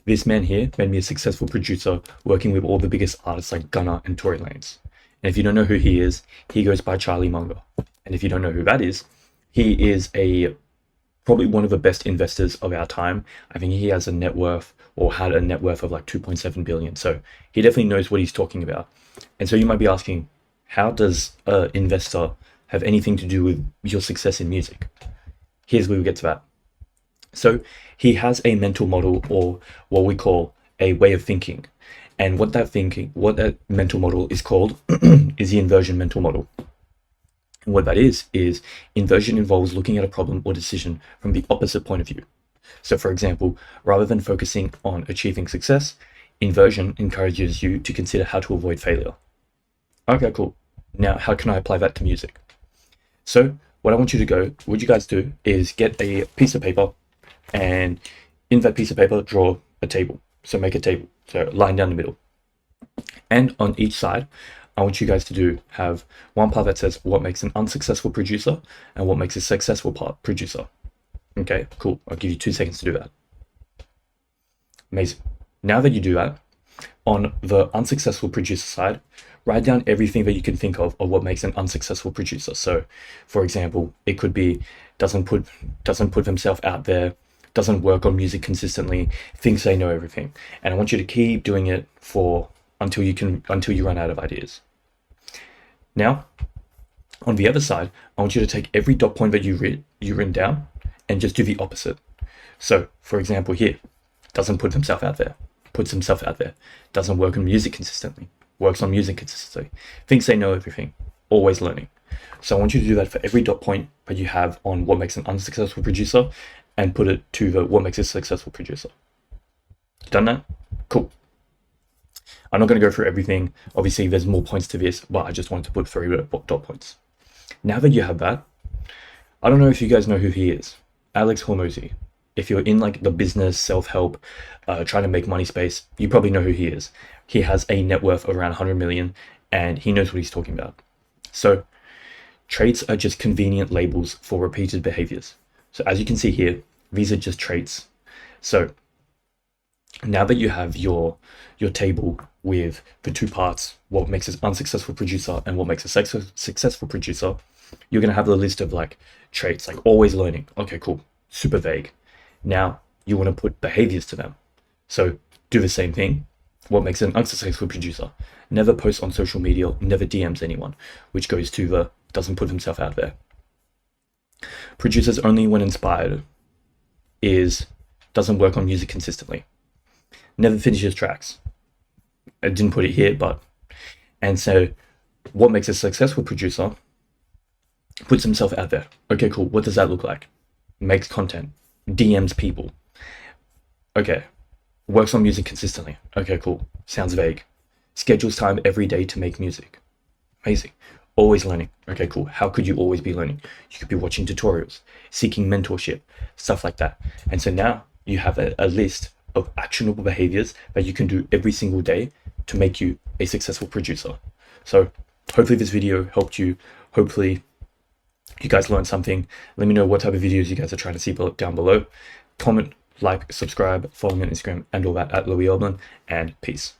This man here made me a successful producer working with all the biggest artists like Gunna and Tory Lanez. And if you don't know who he is, he goes by Charlie Munger. And if you don't know who that is, he is probably one of the best investors of our time. I think he has a net worth, or had a net worth, of like 2.7 billion. So he definitely knows what he's talking about. And so you might be asking, how does an investor have anything to do with your success in music? Here's where we get to that. So he has a mental model, or what we call a way of thinking. And what that mental model is called is the inversion mental model. And what that is inversion involves looking at a problem or decision from the opposite point of view. So for example, rather than focusing on achieving success, inversion encourages you to consider how to avoid failure. Okay, cool. Now, how can I apply that to music? So what you guys do is get a piece of paper, and in that piece of paper, draw a table. So make a table, so line down the middle. And on each side, I want you guys to have one part that says what makes an unsuccessful producer and what makes a successful producer. Okay, cool. I'll give you 2 seconds to do that. Amazing. Now that you do that, on the unsuccessful producer side, write down everything that you can think of what makes an unsuccessful producer. So, for example, it could be doesn't put themselves out there, doesn't work on music consistently, thinks they know everything. And I want you to keep doing it until you run out of ideas. Now, on the other side, I want you to take every dot point that you've written down and just do the opposite. So, for example, here, doesn't put themselves out there, puts himself out there, doesn't work on music consistently, works on music consistently, thinks they know everything, always learning. So I want you to do that for every dot point that you have on what makes an unsuccessful producer and put it to what makes a successful producer. Done that? Cool. I'm not going to go through everything. Obviously, there's more points to this, but I just wanted to put 3 dot points. Now that you have that, I don't know if you guys know who he is. Alex Hormozi. If you're in like the business, self-help, trying to make money space, you probably know who he is. He has a net worth of around 100 million, and he knows what he's talking about. So traits are just convenient labels for repeated behaviors. So as you can see here, these are just traits. So now that you have your table with the 2 parts, what makes an unsuccessful producer and what makes a successful producer, you're going to have the list of like traits, like always learning. Okay, cool. Super vague. Now you want to put behaviors to them. So do the same thing. What makes an unsuccessful producer? Never post on social media, never DMs anyone, which goes to the doesn't put himself out there. Producers only when inspired doesn't work on music consistently. Never finishes tracks. I didn't put it here, and so what makes a successful producer? Puts himself out there. Okay, cool. What does that look like? Makes content, DMs people. Okay, works on music consistently. Okay, cool. Sounds vague. Schedules time every day to make music. Amazing. Always learning. Okay, cool. How could you always be learning? You could be watching tutorials, seeking mentorship, stuff like that. And so now you have a list of actionable behaviors that you can do every single day to make you a successful producer. So hopefully this video helped you. Hopefully you guys learned something. Let me know what type of videos you guys are trying to see down below. Comment, like, subscribe, follow me on Instagram and all that at Louis Elblin, and peace.